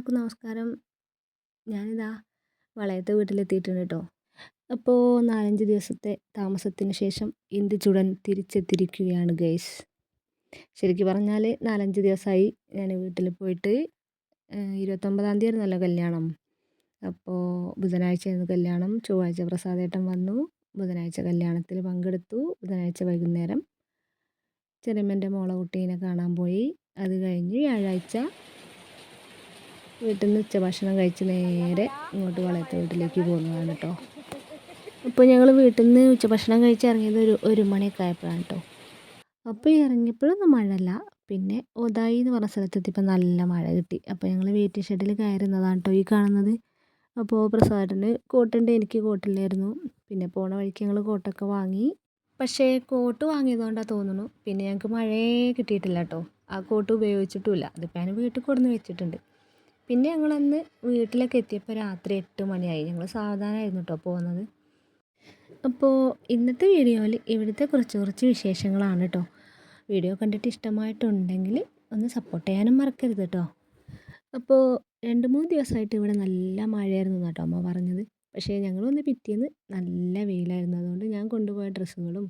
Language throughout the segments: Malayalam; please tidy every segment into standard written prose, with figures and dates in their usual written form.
എല്ലാവർക്കും നമസ്കാരം. ഞാനിതാ വളയത്തെ വീട്ടിലെത്തിയിട്ടുണ്ട് കേട്ടോ. അപ്പോൾ 4-5 ദിവസത്തെ താമസത്തിന് ശേഷം ഇന്ദുചൂടൻ തിരിച്ചെത്തിയിരിക്കുകയാണ് ഗൈസ്. ശരിക്കും പറഞ്ഞാൽ 4-5 ദിവസമായി ഞാൻ വീട്ടിൽ പോയിട്ട്. 29-ാം തീയതി ആയിരുന്നല്ലോ കല്യാണം. അപ്പോൾ ബുധനാഴ്ചയായിരുന്നു കല്യാണം. ചൊവ്വാഴ്ച പ്രസാദേട്ടൻ വന്നു. ബുധനാഴ്ച കല്യാണത്തിൽ പങ്കെടുത്തു. ബുധനാഴ്ച വൈകുന്നേരം ചെറിയമ്മൻ്റെ മോളെ കുട്ടീനെ കാണാൻ പോയി. അത് കഴിഞ്ഞ് വ്യാഴാഴ്ച വീട്ടിൽ നിന്ന് ഉച്ചഭക്ഷണം കഴിച്ച് നേരെ ഇങ്ങോട്ട് വളയത്തെ വീട്ടിലേക്ക് പോകുന്നതാണ് കേട്ടോ. അപ്പോൾ ഞങ്ങൾ വീട്ടിൽ നിന്ന് ഉച്ചഭക്ഷണം കഴിച്ച് ഇറങ്ങിയത് ഒരു മണിയൊക്കെ ആയപ്പോഴാണ് കേട്ടോ. അപ്പോൾ ഇറങ്ങിയപ്പോഴൊന്നും മഴയല്ല. പിന്നെ ഒതായി എന്ന് പറഞ്ഞ സ്ഥലത്തെത്തിയപ്പോൾ നല്ല മഴ കിട്ടി. അപ്പോൾ ഞങ്ങൾ വെയിറ്റിംഗ് ഷെഡിൽ കയറുന്നതാണ് കേട്ടോ ഈ കാണുന്നത്. അപ്പോൾ പ്രസാദേട്ടന് കോട്ടുണ്ട്, എനിക്ക് കോട്ടില്ലായിരുന്നു. പിന്നെ പോണ വഴിക്ക് ഞങ്ങൾ കോട്ടൊക്കെ വാങ്ങി. പക്ഷേ കോട്ട് വാങ്ങിയതുകൊണ്ടാണ് തോന്നുന്നു പിന്നെ ഞങ്ങൾക്ക് മഴയേ കിട്ടിയിട്ടില്ല കേട്ടോ. ആ കോട്ട് ഉപയോഗിച്ചിട്ടുമില്ല. അതിപ്പോൾ ഞാൻ വീട്ടിൽ കൊടുന്ന് വെച്ചിട്ടുണ്ട്. പിന്നെ ഞങ്ങളന്ന് വീട്ടിലൊക്കെ എത്തിയപ്പോൾ രാത്രി 8 മണിയായി. ഞങ്ങൾ സാവധാനമായിരുന്നു കേട്ടോ പോകുന്നത്. അപ്പോൾ ഇന്നത്തെ വീഡിയോയിൽ ഇവിടുത്തെ കുറച്ച് വിശേഷങ്ങളാണ് കേട്ടോ. വീഡിയോ കണ്ടിട്ട് ഇഷ്ടമായിട്ടുണ്ടെങ്കിൽ ഒന്ന് സപ്പോർട്ട് ചെയ്യാനും മറക്കരുത് കേട്ടോ. അപ്പോൾ 2-3 ദിവസമായിട്ട് ഇവിടെ നല്ല മഴയായിരുന്നു കേട്ടോ അമ്മ പറഞ്ഞത്. പക്ഷേ ഞങ്ങളൊന്ന് പിറ്റേന്ന് നല്ല വെയിലായിരുന്നു. അതുകൊണ്ട് ഞാൻ കൊണ്ടുപോയ ഡ്രസ്സുകളും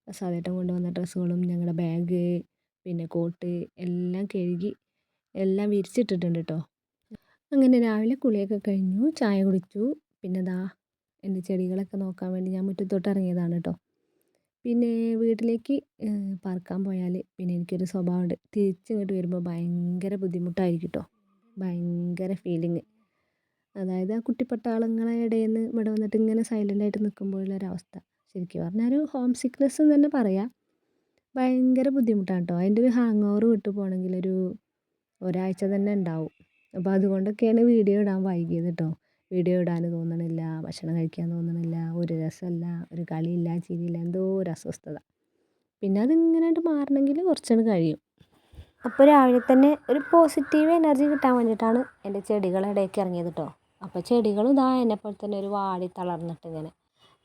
പ്രസാദേട്ടൻ കൊണ്ടുവന്ന ഡ്രസ്സുകളും ഞങ്ങളുടെ ബാഗ് പിന്നെ കോട്ട് എല്ലാം കഴുകി എല്ലാം വിരിച്ചിട്ടിട്ടുണ്ട് കേട്ടോ. അങ്ങനെ രാവിലെ കുളിയൊക്കെ കഴിഞ്ഞു, ചായ കുടിച്ചു. പിന്നെ എൻ്റെ ചെടികളൊക്കെ നോക്കാൻ വേണ്ടി ഞാൻ മുറ്റത്തോട്ട് ഇറങ്ങിയതാണ് കേട്ടോ. പിന്നെ വീട്ടിലേക്ക് പറക്കാൻ പോയാൽ പിന്നെ എനിക്കൊരു സ്വഭാവമുണ്ട്. തിരിച്ചിങ്ങോട്ട് വരുമ്പോൾ ഭയങ്കര ബുദ്ധിമുട്ടായിരിക്കും കേട്ടോ. ഭയങ്കര ഫീലിങ്. അതായത് ആ കുട്ടിപ്പട്ടാളങ്ങളെ ഇടയിൽ നിന്ന് ഇവിടെ വന്നിട്ട് ഇങ്ങനെ സൈലൻ്റായിട്ട് നിൽക്കുമ്പോഴുള്ളൊരവസ്ഥ ശരിക്കും പറഞ്ഞാൽ ഒരു ഹോം സിക്നെസ് എന്ന് തന്നെ പറയാം. ഭയങ്കര ബുദ്ധിമുട്ടാണ് കേട്ടോ. അതിൻ്റെ ഒരു ഹാങ് ഓവർ വിട്ടു പോകണമെങ്കിൽ ഒരാഴ്ച തന്നെ ഉണ്ടാവും. അപ്പോൾ അതുകൊണ്ടൊക്കെയാണ് വീഡിയോ ഇടാൻ വൈകിയത് കേട്ടോ. വീഡിയോ ഇടാൻ തോന്നണില്ല, ഭക്ഷണം കഴിക്കാൻ തോന്നണില്ല, ഒരു രസമല്ല, ഒരു കളിയില്ല, ചിരിയില്ല, എന്തോ ഒരു അസ്വസ്ഥത. പിന്നെ അതിങ്ങനെയായിട്ട് മാറണമെങ്കിൽ കുറച്ചുകൂടി കഴിയും. അപ്പോൾ രാവിലെ തന്നെ ഒരു പോസിറ്റീവ് എനർജി കിട്ടാൻ വേണ്ടിയിട്ടാണ് എൻ്റെ ചെടികളുടെ ഇടയ്ക്ക് ഇറങ്ങിയത് കേട്ടോ. അപ്പോൾ ചെടികളും എന്നെപ്പോലെ തന്നെ ഒരു വാടി തളർന്നിട്ട് ഇങ്ങനെ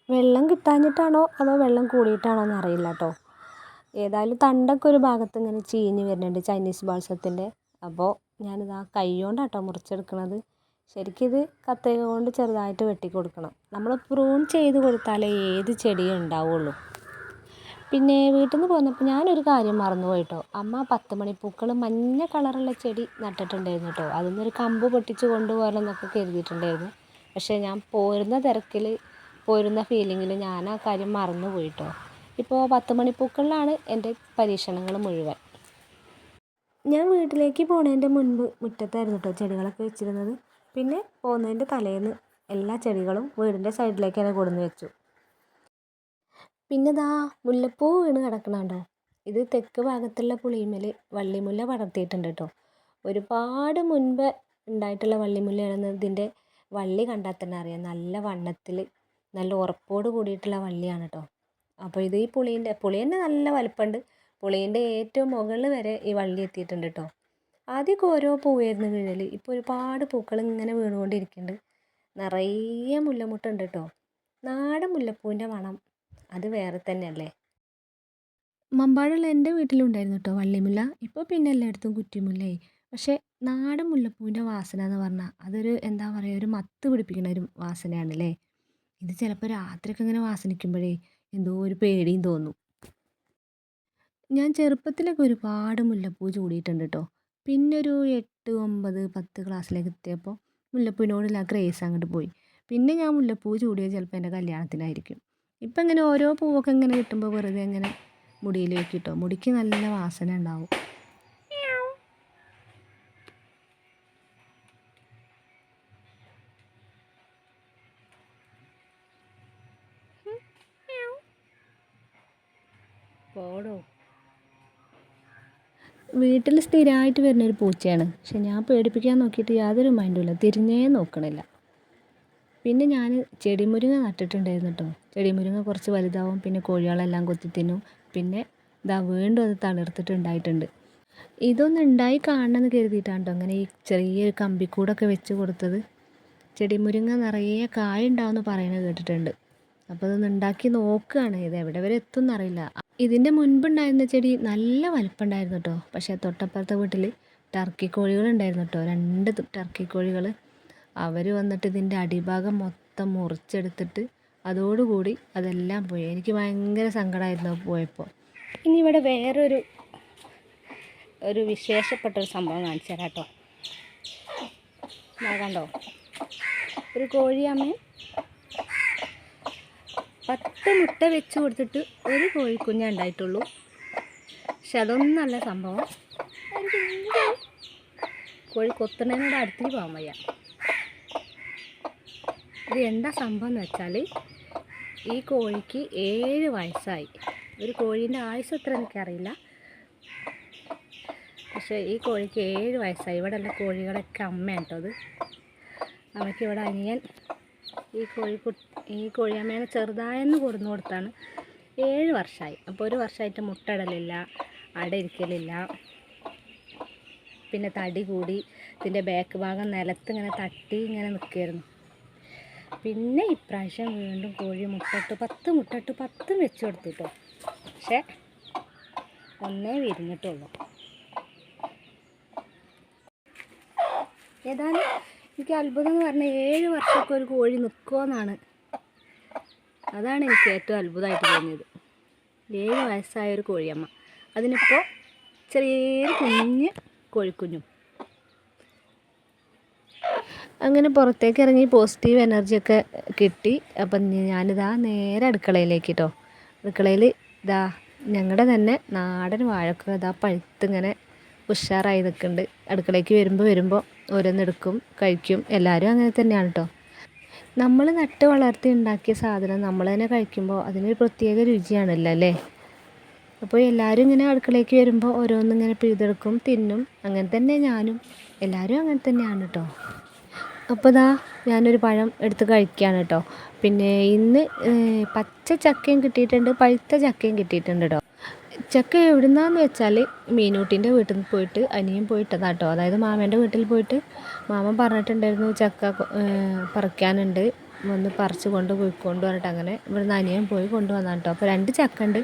വെള്ളം കിട്ടാഞ്ഞിട്ടാണോ അതോ വെള്ളം കൂടിയിട്ടാണോ എന്നറിയില്ല കേട്ടോ. ഏതായാലും തണ്ടൊക്കെ ഒരു ഭാഗത്ത് ഇങ്ങനെ ചീഞ്ഞ് വരുന്നുണ്ട് ചൈനീസ് ബാൾസത്തിൻ്റെ. അപ്പോൾ ഞാനിതാ കൈ കൊണ്ടാട്ടോ മുറിച്ചെടുക്കണത്. ശരിക്കും ഇത് കത്രിക കൊണ്ട് ചെറുതായിട്ട് വെട്ടി കൊടുക്കണം. നമ്മൾ പ്രൂൺ ചെയ്ത് കൊടുത്താലേ ഏത് ചെടിയും ഉണ്ടാവുള്ളൂ. പിന്നെ വീട്ടിൽ നിന്ന് പോന്നപ്പോൾ ഞാനൊരു കാര്യം മറന്നുപോയി കേട്ടോ. അമ്മ 10 മണിപ്പൂക്കൾ മഞ്ഞ കളറുള്ള ചെടി നട്ടിട്ടുണ്ടായിരുന്നു കേട്ടോ. അതിന്നൊരു കമ്പ് പൊട്ടിച്ച് കൊണ്ടുപോകണം എന്നൊക്കെ കരുതിയിട്ടുണ്ടായിരുന്നു. പക്ഷേ ഞാൻ പോരുന്ന ഫീലിങ്ങിൽ ഞാൻ ആ കാര്യം മറന്നുപോയി കേട്ടോ. ഇപ്പോൾ 10 മണിപ്പൂക്കളിലാണ് എൻ്റെ പരീക്ഷണങ്ങൾ മുഴുവൻ. ഞാൻ വീട്ടിലേക്ക് പോണതിൻ്റെ മുൻപ് മുറ്റത്തായിരുന്നു കേട്ടോ ചെടികളൊക്കെ വെച്ചിരുന്നത്. പിന്നെ പോകുന്നതിൻ്റെ തലേന്ന് എല്ലാ ചെടികളും വീടിൻ്റെ സൈഡിലേക്ക് തന്നെ കൊണ്ടുവന്ന് വെച്ചു. പിന്നെ മുല്ലപ്പൂ വീണ് കിടക്കണുണ്ടോ. ഇത് തെക്ക് ഭാഗത്തുള്ള പുളിമേൽ വള്ളിമുല്ല പടർത്തിയിട്ടുണ്ട് കേട്ടോ. ഒരുപാട് മുൻപ് ഉണ്ടായിട്ടുള്ള വള്ളിമുല്ലയാണെന്ന് ഇതിൻ്റെ വള്ളി കണ്ടാൽ തന്നെ അറിയാം. നല്ല വണ്ണത്തിൽ നല്ല ഉറപ്പോട് കൂടിയിട്ടുള്ള വള്ളിയാണ് കേട്ടോ. അപ്പോൾ ഇത് ഈ പുളി തന്നെ നല്ല വലുപ്പമുണ്ട്. പുളീൻ്റെ ഏറ്റവും മുകളിൽ വരെ ഈ വള്ളി എത്തിയിട്ടുണ്ട് കേട്ടോ. ആദ്യമൊക്കെ ഓരോ പൂവായിരുന്നു വീഴൽ. ഇപ്പോൾ ഒരുപാട് പൂക്കൾ ഇങ്ങനെ വീണുകൊണ്ടിരിക്കുന്നുണ്ട്. നിറയെ മുല്ലമുട്ടുണ്ട് കേട്ടോ. നാടൻ മുല്ലപ്പൂവിൻ്റെ മണം അത് വേറെ തന്നെയല്ലേ. മമ്പാടുള്ള എൻ്റെ വീട്ടിലുണ്ടായിരുന്നു കേട്ടോ വള്ളിമുല്ല. ഇപ്പോൾ പിന്നെ എല്ലായിടത്തും കുറ്റിമുല്ലയായി. പക്ഷേ നാടൻ മുല്ലപ്പൂവിൻ്റെ വാസന എന്ന് പറഞ്ഞാൽ അതൊരു എന്താ പറയുക, ഒരു മത്ത് പിടിപ്പിക്കുന്ന ഒരു വാസനയാണല്ലേ. ഇത് ചിലപ്പോൾ രാത്രിയൊക്കെ ഇങ്ങനെ വാസനിക്കുമ്പോഴേ എന്തോ ഒരു പേടിയും തോന്നും. ഞാൻ ചെറുപ്പത്തിലൊക്കെ ഒരുപാട് മുല്ലപ്പൂ ചൂടിയിട്ടുണ്ട് കേട്ടോ. പിന്നെ ഒരു 8, 9, 10 ക്ലാസ്സിലേക്ക് എത്തിയപ്പോൾ മുല്ലപ്പൂവിനോടുള്ള ക്രേസ് അങ്ങോട്ട് പോയി. പിന്നെ ഞാൻ മുല്ലപ്പൂ ചൂടിയത് ചിലപ്പോൾ എൻ്റെ കല്യാണത്തിനായിരിക്കും. ഇപ്പം ഇങ്ങനെ ഓരോ പൂവൊക്കെ ഇങ്ങനെ കിട്ടുമ്പോൾ വെറുതെ ഇങ്ങനെ മുടിയിൽ വെക്കും കേട്ടോ. മുടിക്ക് നല്ല വാസന ഉണ്ടാവും. പോടോ. വീട്ടിൽ സ്ഥിരമായിട്ട് വരുന്നൊരു പൂച്ചയാണ്. പക്ഷെ ഞാൻ പേടിപ്പിക്കാൻ നോക്കിയിട്ട് യാതൊരു മൈൻഡുമില്ല, തിരിഞ്ഞേ നോക്കണില്ല. പിന്നെ ഞാൻ ചെടിമുരിങ്ങ നട്ടിട്ടുണ്ടായിരുന്നു കേട്ടോ. ചെടിമുരിങ്ങ കുറച്ച് വലുതാവും, പിന്നെ കോഴികളെല്ലാം കൊത്തി തിന്നും. പിന്നെ വീണ്ടും അത് തളിർത്തിട്ടുണ്ടായിട്ടുണ്ട്. ഇതൊന്നും ഉണ്ടായി കാണണമെന്ന് കരുതിയിട്ടാണ് കേട്ടോ അങ്ങനെ ഈ ചെറിയൊരു കമ്പിക്കൂടൊക്കെ വെച്ച് കൊടുത്തത്. ചെടിമുരിങ്ങ നിറയെ കായ ഉണ്ടാവുമെന്ന് പറയുന്നത് കേട്ടിട്ടുണ്ട്. അപ്പോൾ അതൊന്ന് ഉണ്ടാക്കി നോക്കുകയാണ്. ഇത് എവിടെ വരെ എത്തും എന്നറിയില്ല. ഇതിൻ്റെ മുൻപുണ്ടായിരുന്ന ചെടി നല്ല വലിപ്പമുണ്ടായിരുന്നു കേട്ടോ. പക്ഷേ തൊട്ടപ്പുറത്തെ വീട്ടിൽ ടർക്കി കോഴികളുണ്ടായിരുന്നു കേട്ടോ, 2 ടർക്കി കോഴികൾ. അവർ വന്നിട്ട് ഇതിൻ്റെ അടിഭാഗം മൊത്തം മുറിച്ചെടുത്തിട്ട് അതോടുകൂടി അതെല്ലാം പോയി. എനിക്ക് ഭയങ്കര സങ്കടമായിരുന്നു പോയപ്പോൾ. ഇനി ഇവിടെ വേറൊരു വിശേഷപ്പെട്ടൊരു സംഭവം കാണിച്ചു തരാം കേട്ടോ. കണ്ടോ, ഒരു കോഴിയമ്മ 10 മുട്ട വെച്ച് കൊടുത്തിട്ട് ഒരു കോഴിക്കുഞ്ഞേ ഉണ്ടായിട്ടുള്ളൂ. പക്ഷെ അതൊന്നല്ല സംഭവം. കോഴി കൊത്തുന്നതിനോട് അടുത്തേക്ക് പോകാൻ വയ്യ. ഇത് എന്താ സംഭവം എന്ന് വെച്ചാൽ, ഈ കോഴിക്ക് 7 വയസ്സായി. ഒരു കോഴീൻ്റെ ആയുസ് എത്ര എനിക്കറിയില്ല, പക്ഷേ ഈ കോഴിക്ക് 7 വയസ്സായി. ഇവിടെ ഉള്ള കോഴികളൊക്കെ അമ്മയാണ് കേട്ടോ അത്. അമ്മയ്ക്ക് ഇവിടെ അനിയൻ ഈ കോഴിയമ്മേനെ ചെറുതായെന്ന് കൊടുന്നു കൊടുത്താണ്. 7 വർഷമായി. അപ്പോൾ 1 വർഷമായിട്ട് മുട്ടയിടലില്ല, അടയിരിക്കലില്ല. പിന്നെ തടി കൂടി ഇതിൻ്റെ ബാക്ക് ഭാഗം നിലത്ത് ഇങ്ങനെ തട്ടി ഇങ്ങനെ നിൽക്കുമായിരുന്നു. പിന്നെ ഇപ്രാവശ്യം വീണ്ടും കോഴി മുട്ടയിട്ട് 10 മുട്ടയിട്ട് 10 വെച്ച് കൊടുത്തിട്ടോ. പക്ഷേ 1 വിരിഞ്ഞിട്ടുള്ളൂ. ഏതായാലും എനിക്ക് അത്ഭുതം എന്ന് പറഞ്ഞാൽ 7 വർഷമൊക്കെ ഒരു കോഴി നിൽക്കുമെന്നാണ്. അതാണ് എനിക്ക് ഏറ്റവും അത്ഭുതമായിട്ട് തോന്നിയത്. 7 വയസ്സായ ഒരു കോഴിയമ്മ, അതിനിപ്പോൾ ചെറിയൊരു കുഞ്ഞ് കോഴിക്കുഞ്ഞും. അങ്ങനെ പുറത്തേക്ക് ഇറങ്ങി പോസിറ്റീവ് എനർജിയൊക്കെ കിട്ടി. അപ്പം ഞാനിതാ നേരെ അടുക്കളയിലേക്ക് കേട്ടോ. അടുക്കളയിൽ ഇതാ ഞങ്ങളുടെ തന്നെ നാടൻ വാഴക്ക ഇതാ പഴുത്തിങ്ങനെ ഉഷാറായി നിൽക്കുന്നുണ്ട്. അടുക്കളയ്ക്ക് വരുമ്പോൾ ഓരോന്നെടുക്കും, കഴിക്കും. എല്ലാവരും അങ്ങനെ തന്നെയാണ് കേട്ടോ. നമ്മൾ നട്ട് വളർത്തി ഉണ്ടാക്കിയ സാധനം നമ്മൾ തന്നെ കഴിക്കുമ്പോൾ അതിനൊരു പ്രത്യേക രുചിയാണല്ലോ അല്ലേ. അപ്പോൾ എല്ലാവരും ഇങ്ങനെ അടുക്കളയ്ക്ക് വരുമ്പോൾ ഓരോന്നിങ്ങനെ പിഴുതെടുക്കും, തിന്നും. അങ്ങനെ തന്നെ ഞാനും. എല്ലാവരും അങ്ങനെ തന്നെയാണ് കേട്ടോ. അപ്പോൾ ഇതാ ഞാനൊരു പഴം എടുത്ത് കഴിക്കുകയാണ് കേട്ടോ. പിന്നെ ഇന്ന് പച്ച ചക്കയും കിട്ടിയിട്ടുണ്ട്, പഴുത്ത ചക്കയും കിട്ടിയിട്ടുണ്ട് കേട്ടോ. ചക്ക എവിടുന്നാന്ന് വെച്ചാൽ മീനൂട്ടിൻ്റെ വീട്ടിൽ നിന്ന് പോയിട്ട് അനിയൻ പോയിട്ടതാണ് കേട്ടോ. അതായത് മാമേൻ്റെ വീട്ടിൽ പോയിട്ട് മാമൻ പറഞ്ഞിട്ടുണ്ടായിരുന്നു ചക്ക പറിക്കാനുണ്ട്, വന്ന് പറിച്ച് പോയിക്കൊണ്ട് പറഞ്ഞിട്ട് അങ്ങനെ ഇവിടുന്ന് അനിയൻ പോയി കൊണ്ടുവന്നാണ് കേട്ടോ. അപ്പോൾ 2 ചക്ക ഉണ്ട്.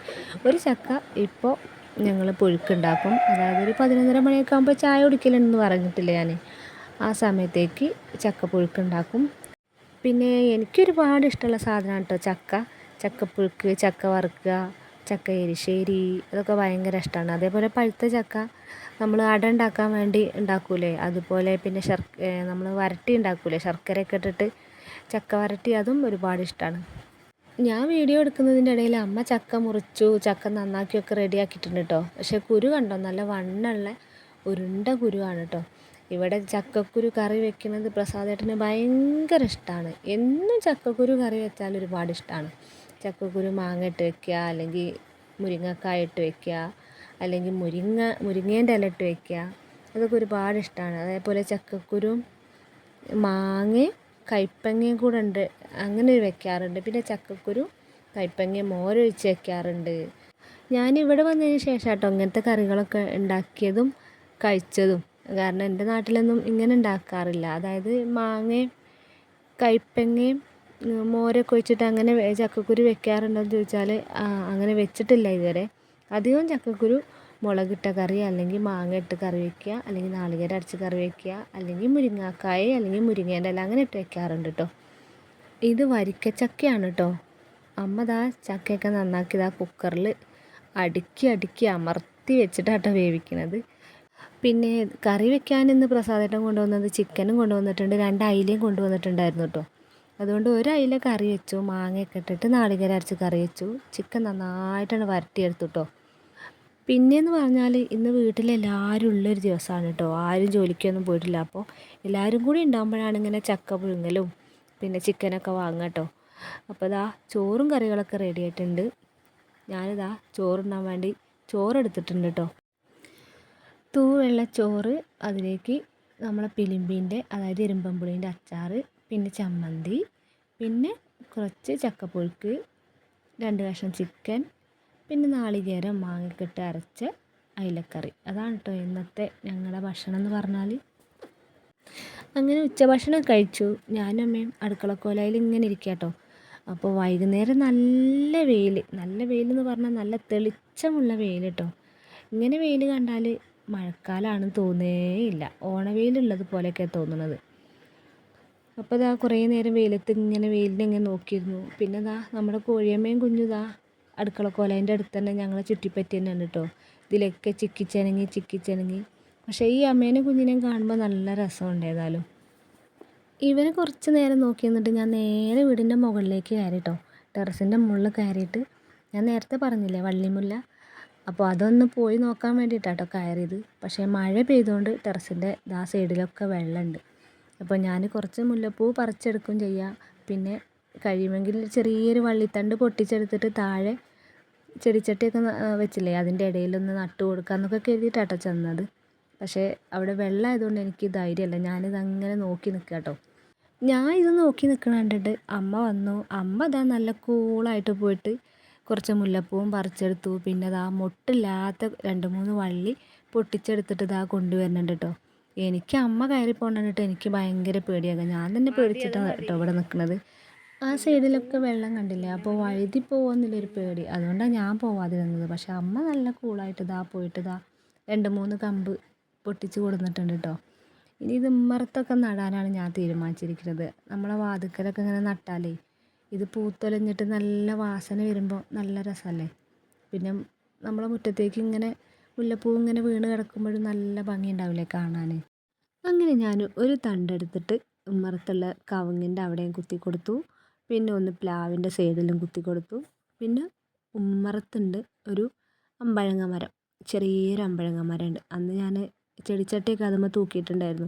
ഒരു ചക്ക ഇപ്പോൾ ഞങ്ങൾ പുഴുക്കുണ്ടാക്കും. അതായത് ഒരു 11:30 മണിയൊക്കെ ആകുമ്പോൾ ചായ കുടിക്കലുണ്ടെന്ന് പറഞ്ഞിട്ടില്ലേ ഞാൻ, ആ സമയത്തേക്ക് ചക്ക പുഴുക്കുണ്ടാക്കും. പിന്നെ എനിക്കൊരുപാട് ഇഷ്ടമുള്ള സാധനമാണ് കേട്ടോ ചക്കപ്പുഴുക്ക്, ചക്ക വറുക്കുക, ചക്ക എരിശ്ശേരി, അതൊക്കെ ഭയങ്കര ഇഷ്ടമാണ്. അതേപോലെ പഴുത്ത ചക്ക നമ്മൾ അട ഉണ്ടാക്കാൻ വേണ്ടി ഉണ്ടാക്കൂലേ, അതുപോലെ പിന്നെ നമ്മൾ വരട്ടി ഉണ്ടാക്കൂലേ, ശർക്കരയൊക്കെ ഇട്ടിട്ട് ചക്ക വരട്ടി, അതും ഒരുപാട് ഇഷ്ടമാണ്. ഞാൻ വീഡിയോ എടുക്കുന്നതിൻ്റെ ഇടയിൽ അമ്മ ചക്ക മുറിച്ചു, ചക്ക നന്നാക്കിയൊക്കെ റെഡിയാക്കിയിട്ടുണ്ട് കേട്ടോ. പക്ഷേ കുരു കണ്ടോ, നല്ല വണ്ണമുള്ള ഉരുണ്ട കുരുവാണ് കേട്ടോ. ഇവിടെ ചക്കക്കുരു കറി വെക്കുന്നത് പ്രസാദേട്ടന് ഭയങ്കര ഇഷ്ടമാണ്. എന്നും ചക്കക്കുരു കറി വെച്ചാൽ ഒരുപാട് ഇഷ്ടമാണ്. ചക്കക്കുരു മാങ്ങ ഇട്ട് വെക്കുക, അല്ലെങ്കിൽ മുരിങ്ങക്കായ ഇട്ട് വെക്കുക, അല്ലെങ്കിൽ മുരിങ്ങേൻ്റെ ഇല ഇട്ട് വെക്കുക, അതൊക്കെ ഒരുപാട് ഇഷ്ടമാണ്. അതേപോലെ ചക്കക്കുരും മാങ്ങയും കയ്പ്പങ്ങയും കൂടെ ഉണ്ട്, അങ്ങനെ വെക്കാറുണ്ട്. പിന്നെ ചക്കക്കുരു കയ്പ്പങ്ങയും മോരൊഴിച്ച് വെക്കാറുണ്ട്. ഞാനിവിടെ വന്നതിന് ശേഷം കേട്ടോ ഇങ്ങനത്തെ കറികളൊക്കെ ഉണ്ടാക്കിയതും കഴിച്ചതും. കാരണം എൻ്റെ നാട്ടിലൊന്നും ഇങ്ങനെ ഉണ്ടാക്കാറില്ല. അതായത് മാങ്ങയും കയ്പ്പങ്ങയും മോരൊക്കെ ഒഴിച്ചിട്ട് അങ്ങനെ ചക്കക്കുരു വെക്കാറുണ്ടെന്ന് ചോദിച്ചാൽ അങ്ങനെ വെച്ചിട്ടില്ല ഇതുവരെ. അധികം ചക്കക്കുരു മുളകിട്ട കറി, അല്ലെങ്കിൽ മാങ്ങ ഇട്ട് കറി വയ്ക്കുക, അല്ലെങ്കിൽ നാളികേരം അരച്ച് കറി വയ്ക്കുക, അല്ലെങ്കിൽ മുരിങ്ങാക്കായ അല്ലെങ്കിൽ മുരിങ്ങേൻ്റെ ഇല അങ്ങനെ ഇട്ട് വെക്കാറുണ്ട് കേട്ടോ. ഇത് വരിക്കച്ചക്കയാണ് കേട്ടോ. അമ്മ ദാ ചക്കയൊക്കെ നന്നാക്കി കുക്കറിൽ അടുക്കി അമർത്തി വെച്ചിട്ടാട്ടോ വേവിക്കുന്നത്. പിന്നെ കറി വെക്കാൻ ഇന്ന് പ്രസാദേട്ടൻ കൊണ്ടുവന്നത് ചിക്കനും കൊണ്ടുവന്നിട്ടുണ്ട്, 2 അയിലയും കൊണ്ടുവന്നിട്ടുണ്ടായിരുന്നു കേട്ടോ. അതുകൊണ്ട് 1 അയില കറി വെച്ചു, മാങ്ങയൊക്കെ ഇട്ടിട്ട് നാളികേരം അരച്ച് കറി വെച്ചു. ചിക്കൻ നന്നായിട്ടാണ് വരട്ടിയെടുത്തു കേട്ടോ. പിന്നെയെന്ന് പറഞ്ഞാൽ ഇന്ന് വീട്ടിലെല്ലാവരും ഉള്ളൊരു ദിവസമാണ് കേട്ടോ. ആരും ജോലിക്കൊന്നും പോയിട്ടില്ല. അപ്പോൾ എല്ലാവരും കൂടി ഉണ്ടാകുമ്പോഴാണ് ഇങ്ങനെ ചക്ക പുഴുങ്ങലും പിന്നെ ചിക്കനൊക്കെ വാങ്ങുക കേട്ടോ. അപ്പോൾ ഇതാ ചോറും കറികളൊക്കെ റെഡി ആയിട്ടുണ്ട്. ഞാനിതാ ചോറുണ്ണാൻ വേണ്ടി ചോറെടുത്തിട്ടുണ്ട് കേട്ടോ. തൂവെള്ള ചോറ്, അതിലേക്ക് നമ്മളെ പിലിമ്പീൻ്റെ അതായത് ഇരുമ്പമ്പുളീൻ്റെ അച്ചാർ, പിന്നെ ചമ്മന്തി, പിന്നെ കുറച്ച് ചക്കപ്പുഴുക്ക്, 2 കഷ്ണം ചിക്കൻ, പിന്നെ നാളികേരം മാങ്ങയൊക്കെ ഇട്ട് അരച്ച അയിലക്കറി. അതാണ് കേട്ടോ ഇന്നത്തെ ഞങ്ങളുടെ ഭക്ഷണം എന്ന് പറഞ്ഞാൽ. അങ്ങനെ ഉച്ചഭക്ഷണം കഴിച്ചു. ഞാനും അമ്മയും അടുക്കളക്കോലയിൽ ഇങ്ങനെ ഇരിക്കുക കേട്ടോ. അപ്പോൾ വൈകുന്നേരം നല്ല വെയിൽ എന്ന് പറഞ്ഞാൽ നല്ല തെളിച്ചമുള്ള വെയിൽ കേട്ടോ. ഇങ്ങനെ വെയിൽ കണ്ടാൽ മഴക്കാലമാണെന്ന് തോന്നേയില്ല. ഓണവെയിലുള്ളത് പോലെയൊക്കെ തോന്നുന്നത്. അപ്പോൾ ഇതാ കുറേ നേരം വെയിലിനെ ഇങ്ങനെ നോക്കിയിരുന്നു. പിന്നെ ഇതാ നമ്മുടെ കോഴിയമ്മയും കുഞ്ഞു ഇതാ അടുക്കളക്കോലേൻ്റെ അടുത്ത് തന്നെ ഞങ്ങളെ ചുറ്റിപ്പറ്റി തന്നെയാണ് കേട്ടോ. ഇതിലൊക്കെ ചിക്കിച്ചിണങ്ങി. പക്ഷേ ഈ അമ്മേനെയും കുഞ്ഞിനെയും കാണുമ്പോൾ നല്ല രസമുണ്ട് ഏതായാലും. ഇവരെ കുറച്ച് നേരം നോക്കി നിന്നിട്ട് ഞാൻ നേരെ വീടിൻ്റെ മുകളിലേക്ക് കയറി കേട്ടോ. ടെറസിൻ്റെ മുകളിൽ കയറിയിട്ട് ഞാൻ നേരത്തെ പറഞ്ഞില്ലേ വള്ളിമുല്ല, അപ്പോൾ അതൊന്ന് പോയി നോക്കാൻ വേണ്ടിയിട്ടാണ് കേട്ടോ കയറിയത്. പക്ഷേ മഴ പെയ്തുകൊണ്ട് ടെറസിൻ്റെ സൈഡിലൊക്കെ വെള്ളമുണ്ട്. അപ്പോൾ ഞാൻ കുറച്ച് മുല്ലപ്പൂ പറിച്ചെടുക്കും ചെയ്യാം. പിന്നെ കഴിയുമെങ്കിൽ ചെറിയൊരു വള്ളിത്തണ്ട് പൊട്ടിച്ചെടുത്തിട്ട് താഴെ ചെടിച്ചട്ടിയൊക്കെ വെച്ചില്ലേ അതിൻ്റെ ഇടയിലൊന്ന് നട്ടു കൊടുക്കാമെന്നൊക്കെ കരുതിയിട്ടാട്ടോ ചെന്നത്. പക്ഷേ അവിടെ വെള്ളമായതുകൊണ്ട് എനിക്ക് ധൈര്യമല്ല. ഞാനിതങ്ങനെ നോക്കി നിൽക്കുക കേട്ടോ. ഞാൻ ഇത് നോക്കി നിൽക്കണ കണ്ടിട്ട് അമ്മ വന്നു. അമ്മ ഇതാ നല്ല കൂളായിട്ട് പോയിട്ട് കുറച്ച് മുല്ലപ്പൂവും പറിച്ചെടുത്തു. പിന്നെ ഇതാ മൊട്ടില്ലാത്ത 2-3 വള്ളി പൊട്ടിച്ചെടുത്തിട്ട് ഇതാ കൊണ്ടുവരുന്നുണ്ട് കേട്ടോ. എനിക്ക് അമ്മ കയറി പോകണ്ടിട്ട് എനിക്ക് ഭയങ്കര പേടിയാകും. ഞാൻ തന്നെ പേടിച്ചിട്ടാണ് കേട്ടോ ഇവിടെ നിൽക്കുന്നത്. ആ സൈഡിലൊക്കെ വെള്ളം കണ്ടില്ലേ, അപ്പോൾ വഴുതി പോകുമെന്നുള്ളൊരു പേടി, അതുകൊണ്ടാണ് ഞാൻ പോവാതിരുന്നത്. പക്ഷെ അമ്മ നല്ല കൂളായിട്ട് ഇതാ പോയിട്ട് ഇതാ 2-3 കമ്പ് പൊട്ടിച്ച് കൊടുത്തിട്ടുണ്ട് കേട്ടോ. ഇനി ഇത് ഉമ്മറത്തൊക്കെ നടാനാണ് ഞാൻ തീരുമാനിച്ചിരിക്കുന്നത്. നമ്മളെ വാതിക്കലൊക്കെ ഇങ്ങനെ നട്ടാലേ ഇത് പൂത്തൊലഞ്ഞിട്ട് നല്ല വാസന വരുമ്പോൾ നല്ല രസമല്ലേ. പിന്നെ നമ്മളെ മുറ്റത്തേക്ക് ഇങ്ങനെ മുല്ലപ്പൂ ഇങ്ങനെ വീണ് കിടക്കുമ്പോഴും നല്ല ഭംഗി ഉണ്ടാവില്ലേ കാണാൻ. അങ്ങനെ ഞാൻ ഒരു തണ്ടെടുത്തിട്ട് ഉമ്മറത്തുള്ള കവുങ്ങിൻ്റെ അവിടെയും കുത്തി കൊടുത്തു. പിന്നെ ഒന്ന് പ്ലാവിൻ്റെ സൈഡിലും കുത്തി കൊടുത്തു. പിന്നെ ഉമ്മറത്തുണ്ട് ഒരു അമ്പഴങ്ങ മരം, ചെറിയൊരു അമ്പഴങ്ങ മരം ഉണ്ട്. അന്ന് ഞാൻ ചെടിച്ചട്ടിയൊക്കെ അതുമ്മേ തൂക്കിയിട്ടുണ്ടായിരുന്നു.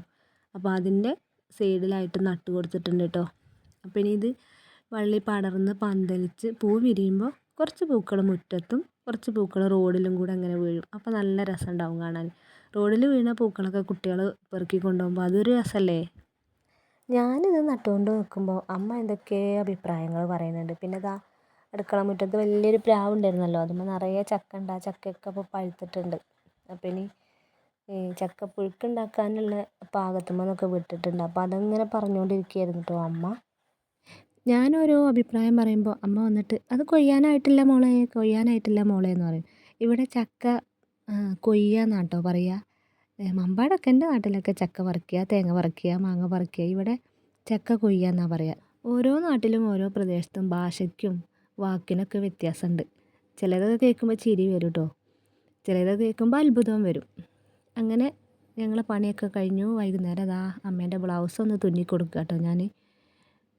അപ്പോൾ അതിൻ്റെ സൈഡിലായിട്ട് നട്ട് കൊടുത്തിട്ടുണ്ട് കേട്ടോ. അപ്പോൾ ഇനി ഇത് വള്ളി പടർന്ന് പന്തലിച്ച് പൂ വിരിയുമ്പോൾ കുറച്ച് പൂക്കൾ മുറ്റത്തും കുറച്ച് പൂക്കൾ റോഡിലും കൂടെ അങ്ങനെ വീഴും. അപ്പോൾ നല്ല രസം ഉണ്ടാവും കാണാൻ. റോഡിൽ വീണ പൂക്കളൊക്കെ കുട്ടികൾ പെറുക്കി കൊണ്ടുപോകുമ്പോൾ അതൊരു രസമല്ലേ. ഞാനിത് നട്ടുകൊണ്ട് നിൽക്കുമ്പോൾ അമ്മ എന്തൊക്കെ അഭിപ്രായങ്ങൾ പറയുന്നുണ്ട്. പിന്നെ ഇതാ അടുക്കള മുറ്റത്ത് വലിയൊരു പ്ലാവ് ഉണ്ടായിരുന്നല്ലോ, അതുമ്പോൾ നിറയെ ചക്ക ഉണ്ട്. ആ ചക്കയൊക്കെ അപ്പോൾ പഴുത്തിട്ടുണ്ട്. അപ്പോൾ ഇനി ചക്ക പുഴുക്കുണ്ടാക്കാനുള്ള പാകത്തുമെന്നൊക്കെ വിട്ടിട്ടുണ്ട്. അപ്പോൾ അതങ്ങനെ പറഞ്ഞുകൊണ്ടിരിക്കുകയായിരുന്നു കേട്ടോ അമ്മ. ഞാനോരോ അഭിപ്രായം പറയുമ്പോൾ അമ്മ വന്നിട്ട് അത് കൊയ്യാനായിട്ടില്ല മോളെ എന്ന് പറയും. ഇവിടെ ചക്ക കൊയ്യുക എന്നാണ് കേട്ടോ പറയുക. മമ്പാടൊക്കെ എൻ്റെ നാട്ടിലൊക്കെ ചക്ക പറിക്കുക, തേങ്ങ പറിക്കുക, മാങ്ങ പറിക്കുക. ഇവിടെ ചക്ക കൊയ്യുക എന്നാണ് പറയുക. ഓരോ നാട്ടിലും ഓരോ പ്രദേശത്തും ഭാഷയ്ക്കും വാക്കിനൊക്കെ വ്യത്യാസമുണ്ട്. ചിലതൊക്കെ കേൾക്കുമ്പോൾ ചിരി വരും കേട്ടോ, ചിലതൊക്കെ കേൾക്കുമ്പോൾ അത്ഭുതവും വരും. അങ്ങനെ ഞങ്ങളെ പണിയൊക്കെ കഴിഞ്ഞു. വൈകുന്നേരം അതാ അമ്മേൻ്റെ ബ്ലൗസ് ഒന്ന് തുന്നി കൊടുക്കുക കേട്ടോ ഞാൻ.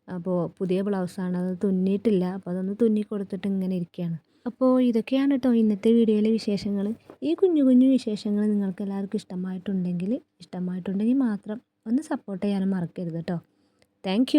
അപ്പോൾ പുതിയ ബ്ലൗസാണ്, അത് തുന്നിയിട്ടില്ല. അപ്പോൾ അതൊന്ന് തുന്നി കൊടുത്തിട്ട് ഇങ്ങനെ ഇരിക്കുകയാണ്. അപ്പോൾ ഇതൊക്കെയാണ് കേട്ടോ ഇന്നത്തെ വീഡിയോയിലെ വിശേഷങ്ങൾ. ഈ കുഞ്ഞു കുഞ്ഞു വിശേഷങ്ങൾ നിങ്ങൾക്ക് എല്ലാവർക്കും ഇഷ്ടമായിട്ടുണ്ടെങ്കിൽ മാത്രം ഒന്ന് സപ്പോർട്ട് ചെയ്യാനും മറക്കരുത് കേട്ടോ. താങ്ക്